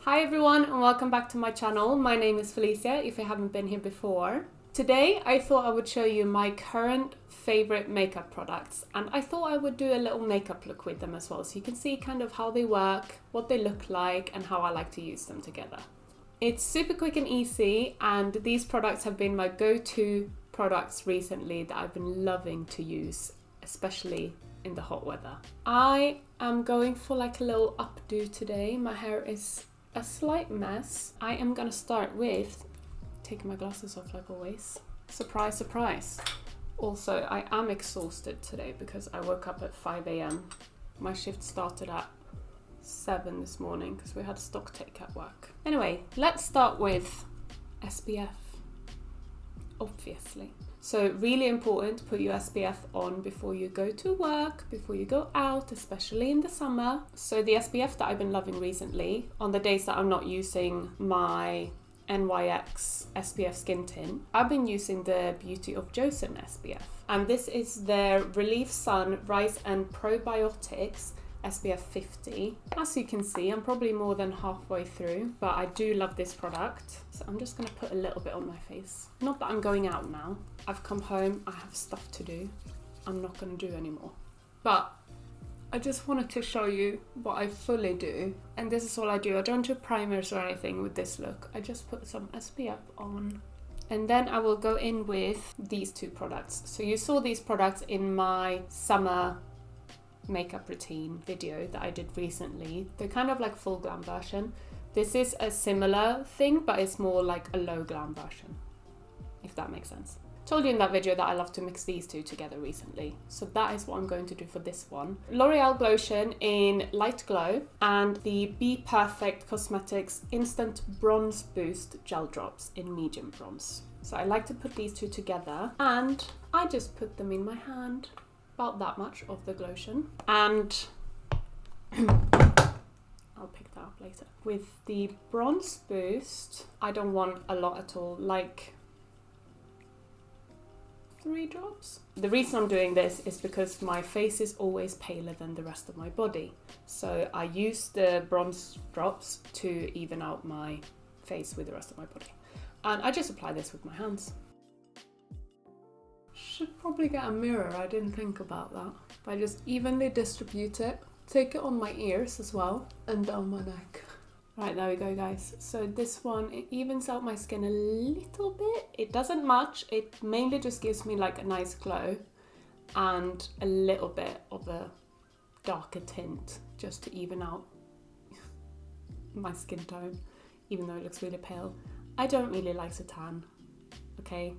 Hi everyone and welcome back to my channel. My name is Felicia, if you haven't been here before. Today I thought I would show you my current favorite makeup products, and I thought I would do a little makeup look with them as well, so you can see kind of how they work, what they look like, and how I like to use them together. It's super quick and easy, and these products have been my go-to products recently that I've been loving to use, especially in the hot weather. I am going for like a little updo today. My hair is a slight mess. I am gonna start with taking my glasses off like always. Surprise, surprise. Also, I am exhausted today because I woke up at 5 a.m. My shift started at 7 this morning because we had a stock take at work. Anyway, let's start with SPF, obviously. So really important to put your SPF on before you go to work, before you go out, especially in the summer. So the SPF that I've been loving recently, on the days that I'm not using my NYX SPF skin tint, I've been using the Beauty of Joseon SPF. And this is their Relief Sun Rice and Probiotics SPF 50. As you can see, I'm probably more than halfway through, but I do love this product. So I'm just gonna put a little bit on my face. Not that I'm going out now. I've come home, I have stuff to do. I'm not gonna do anymore. But I just wanted to show you what I fully do. And this is all I do. I don't do primers or anything with this look. I just put some SPF on. And then I will go in with these two products. So you saw these products in my summer makeup routine video that I did recently. They're kind of like full glam version. This is a similar thing, but it's more like a low glam version, if that makes sense. Told you in that video that I love to mix these two together recently, so that is what I'm going to do for this one. L'Oreal Glotion in Light Glow and the Be Perfect Cosmetics Instant Bronze Boost Gel Drops in Medium Bronze. So I like to put these two together, and I just put them in my hand, about that much of the glotion, and I'll pick that up later. With the Bronze Boost, I don't want a lot at all, like 3 drops. The reason I'm doing this is because my face is always paler than the rest of my body. So I use the bronze drops to even out my face with the rest of my body. And I just apply this with my hands. Should probably get a mirror, I didn't think about that. But I just evenly distribute it, take it on my ears as well, and down my neck. Right, there we go guys. So this one, it evens out my skin a little bit. It doesn't much, it mainly just gives me like a nice glow and a little bit of a darker tint just to even out my skin tone, even though it looks really pale. I don't really like to tan, okay?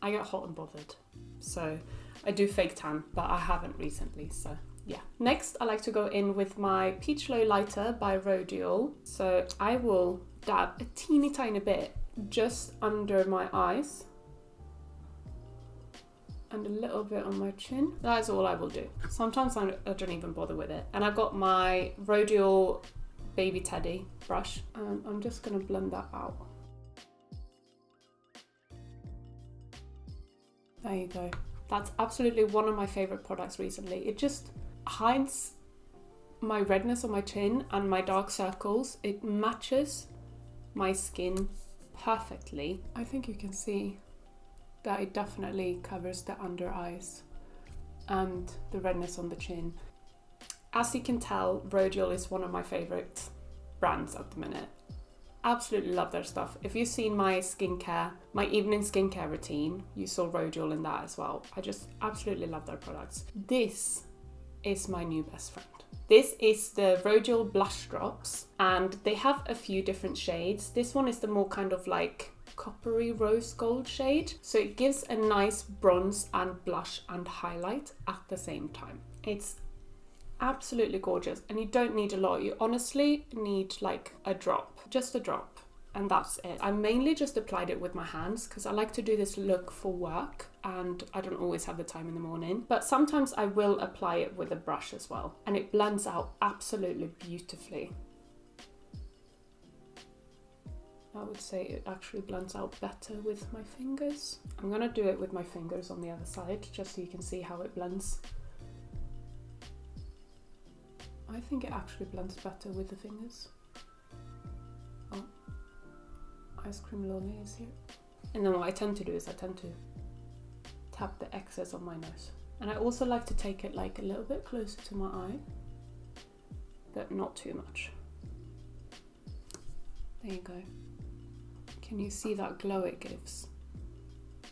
I get hot and bothered, so I do fake tan, but I haven't recently, so yeah. Next, I like to go in with my Peach Glow Lighter by Rodial. So I will dab a teeny tiny bit just under my eyes and a little bit on my chin. That is all I will do. Sometimes I don't even bother with it. And I've got my Rodial Baby Teddy brush, and I'm just gonna blend that out. There you go. That's absolutely one of my favorite products recently. It just hides my redness on my chin and my dark circles. It matches my skin perfectly. I think you can see that it definitely covers the under eyes and the redness on the chin. As you can tell, Rodial is one of my favorite brands at the minute. Absolutely love their stuff. If you've seen my skincare, my evening skincare routine, you saw Rodial in that as well. I just absolutely love their products. This is my new best friend. This is the Rodial Blush Drops, and they have a few different shades. This one is the more kind of like coppery rose gold shade. So it gives a nice bronze and blush and highlight at the same time. It's absolutely gorgeous, and you don't need a lot. You honestly need like a drop, just a drop, and that's it. I mainly just applied it with my hands because I like to do this look for work and I don't always have the time in the morning, but sometimes I will apply it with a brush as well, and it blends out absolutely beautifully. I would say it actually blends out better with my fingers. I'm gonna do it with my fingers on the other side just so you can see how it blends. I think it actually blends better with the fingers. ice cream lolly is here. And then what I tend to do is I tend to tap the excess on my nose. And I also like to take it like a little bit closer to my eye, but not too much. There you go. Can you see that glow it gives?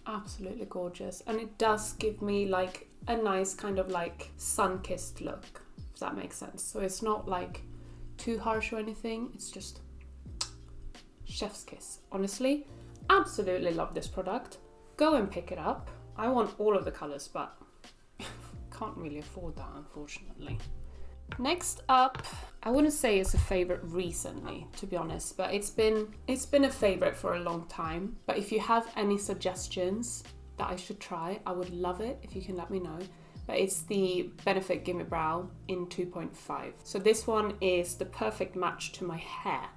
Absolutely gorgeous. And it does give me like a nice kind of like sun-kissed look, if that makes sense. So it's not like too harsh or anything, it's just chef's kiss. Honestly, absolutely love this product. Go and pick it up. I want all of the colors, but can't really afford that, unfortunately. Next up, I wouldn't say it's a favorite recently, to be honest, but it's been a favorite for a long time. But if you have any suggestions that I should try, I would love it if you can let me know. But it's the Benefit Gimme Brow in 2.5. So this one is the perfect match to my hair.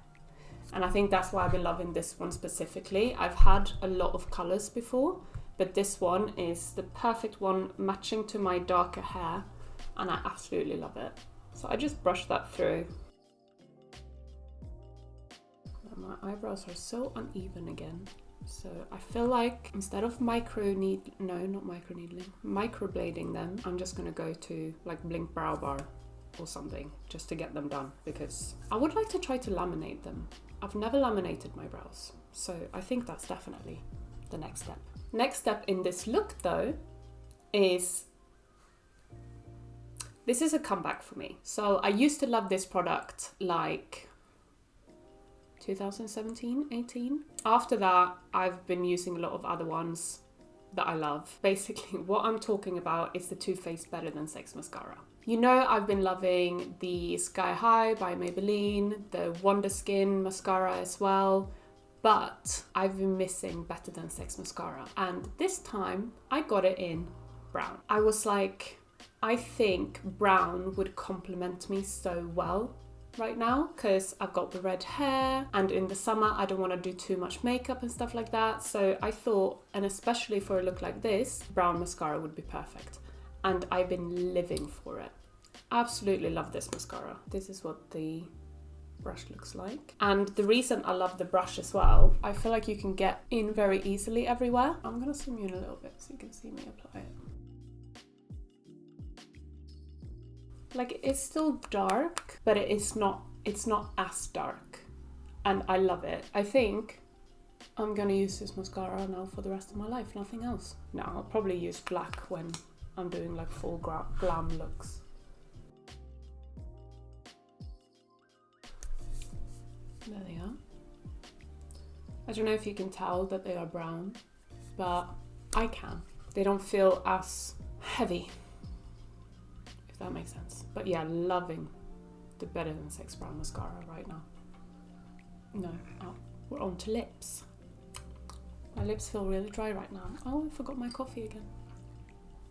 And I think that's why I've been loving this one specifically. I've had a lot of colors before, but this one is the perfect one matching to my darker hair, and I absolutely love it. So I just brushed that through. My eyebrows are so uneven again. So I feel like instead of microblading them, I'm just gonna go to like Blink Brow Bar or something just to get them done, because I would like to try to laminate them. I've never laminated my brows, so I think that's definitely the next step. Next step in this look though is, this is a comeback for me. So I used to love this product like 2017, 18. After that, I've been using a lot of other ones that I love. Basically, what I'm talking about is the Too Faced Better Than Sex mascara. You know, I've been loving the Sky High by Maybelline, the Wonder Skin mascara as well, but I've been missing Better Than Sex mascara. And this time, I got it in brown. I was like, I think brown would complement me so well right now, because I've got the red hair, and in the summer I don't want to do too much makeup and stuff like that. So I thought, and especially for a look like this, brown mascara would be perfect. And I've been living for it. Absolutely love this mascara. This is what the brush looks like. And the reason I love the brush as well, I feel like you can get in very easily everywhere. I'm gonna zoom you in a little bit so you can see me apply it. Like, it's still dark, but it's not as dark. And I love it. I think I'm gonna use this mascara now for the rest of my life, nothing else. No, I'll probably use black when I'm doing like full glam looks. There they are. I don't know if you can tell that they are brown, but I can. They don't feel as heavy, if that makes sense. But yeah, loving the Better Than Sex brown mascara right now. No, we're on to lips. My lips feel really dry right now. Oh, I forgot my coffee again.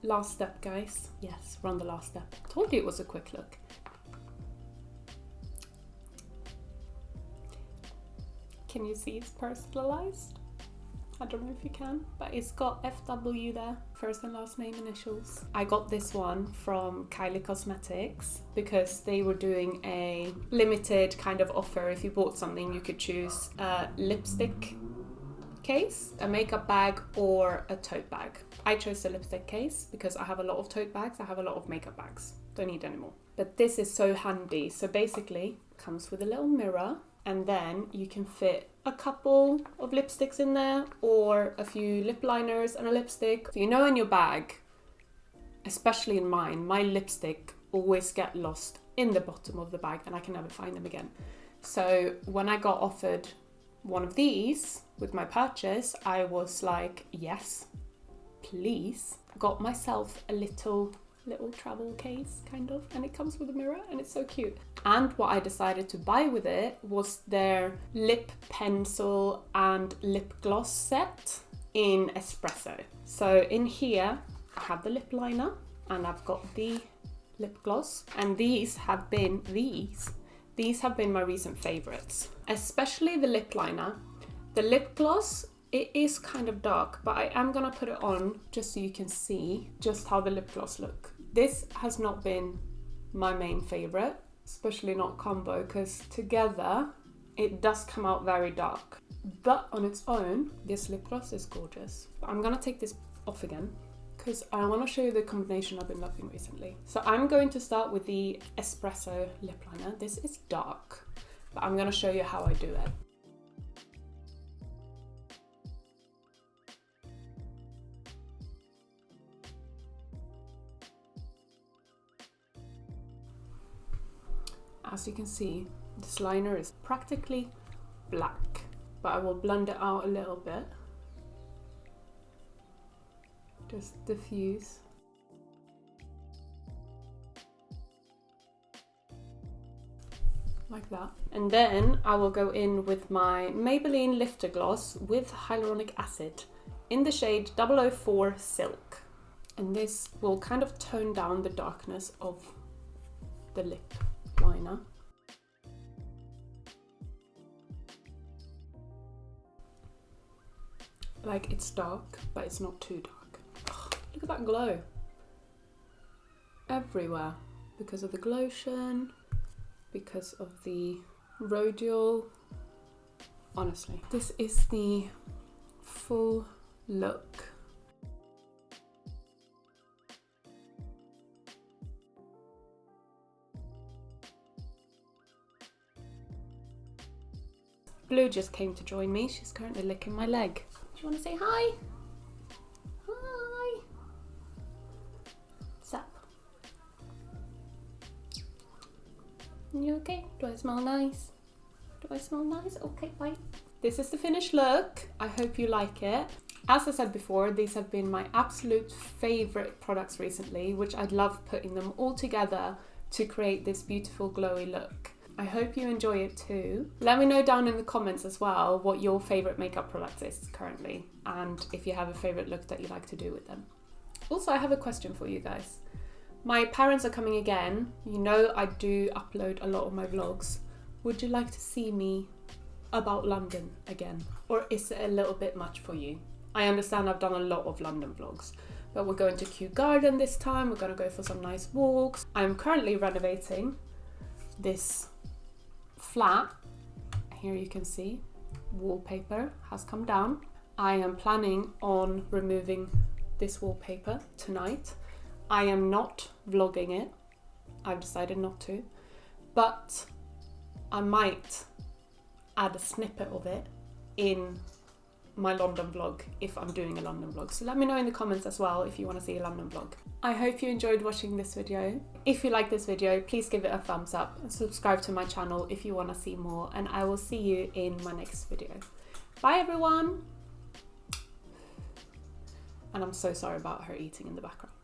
Last step, guys. Yes, we're on the last step. Told you it was a quick look. Can you see it's personalized? I don't know if you can, but it's got FW there, first and last name initials. I got this one from Kylie Cosmetics because they were doing a limited kind of offer. If you bought something, you could choose a lipstick case, a makeup bag, or a tote bag. I chose the lipstick case because I have a lot of tote bags, I have a lot of makeup bags. Don't need any more. But this is so handy. So basically, it comes with a little mirror, and then you can fit a couple of lipsticks in there, or a few lip liners and a lipstick. So you know, in your bag, especially in mine, my lipstick always get lost in the bottom of the bag and I can never find them again. So when I got offered one of these with my purchase, I was like, yes, please. Got myself a little travel case, kind of, and it comes with a mirror and it's so cute. And what I decided to buy with it was their lip pencil and lip gloss set in espresso. So in here I have the lip liner and I've got the lip gloss, and these have been my recent favorites, especially the lip liner. The lip gloss, it is kind of dark, but I am gonna put it on just so you can see just how the lip gloss look. This has not been my main favorite, especially not combo, because together it does come out very dark. But on its own, this lip gloss is gorgeous. I'm gonna take this off again because I want to show you the combination I've been loving recently. So I'm going to start with the Espresso lip liner. This is dark, but I'm gonna show you how I do it. As you can see, this liner is practically black, but I will blend it out a little bit. Just diffuse. Like that. And then I will go in with my Maybelline Lifter Gloss with hyaluronic acid in the shade 004 Silk. And this will kind of tone down the darkness of the lip liner. Like, it's dark, but it's not too dark. Ugh, look at that glow. Everywhere. Because of the Glotion, because of the radial. Honestly, this is the full look. Blue just came to join me. She's currently licking my leg. Do you want to say hi? Hi. What's up? You okay? Do I smell nice? Do I smell nice? Okay, bye. This is the finished look. I hope you like it. As I said before, these have been my absolute favorite products recently, which I'd love putting them all together to create this beautiful glowy look. I hope you enjoy it too. Let me know down in the comments as well what your favorite makeup product is currently, and if you have a favorite look that you like to do with them. Also, I have a question for you guys. My parents are coming again. You know I do upload a lot of my vlogs. Would you like to see me about London again? Or is it a little bit much for you? I understand I've done a lot of London vlogs, but we're going to Kew Garden this time. We're gonna go for some nice walks. I'm currently renovating this flat. Here you can see wallpaper has come down. I am planning on removing this wallpaper tonight. I am not vlogging it. I've decided not to, but I might add a snippet of it in my London vlog if I'm doing a London vlog. So let me know in the comments as well if you want to see a London vlog. I hope you enjoyed watching this video. If you like this video, please give it a thumbs up and subscribe to my channel if you want to see more, and I will see you in my next video. Bye everyone! And I'm so sorry about her eating in the background.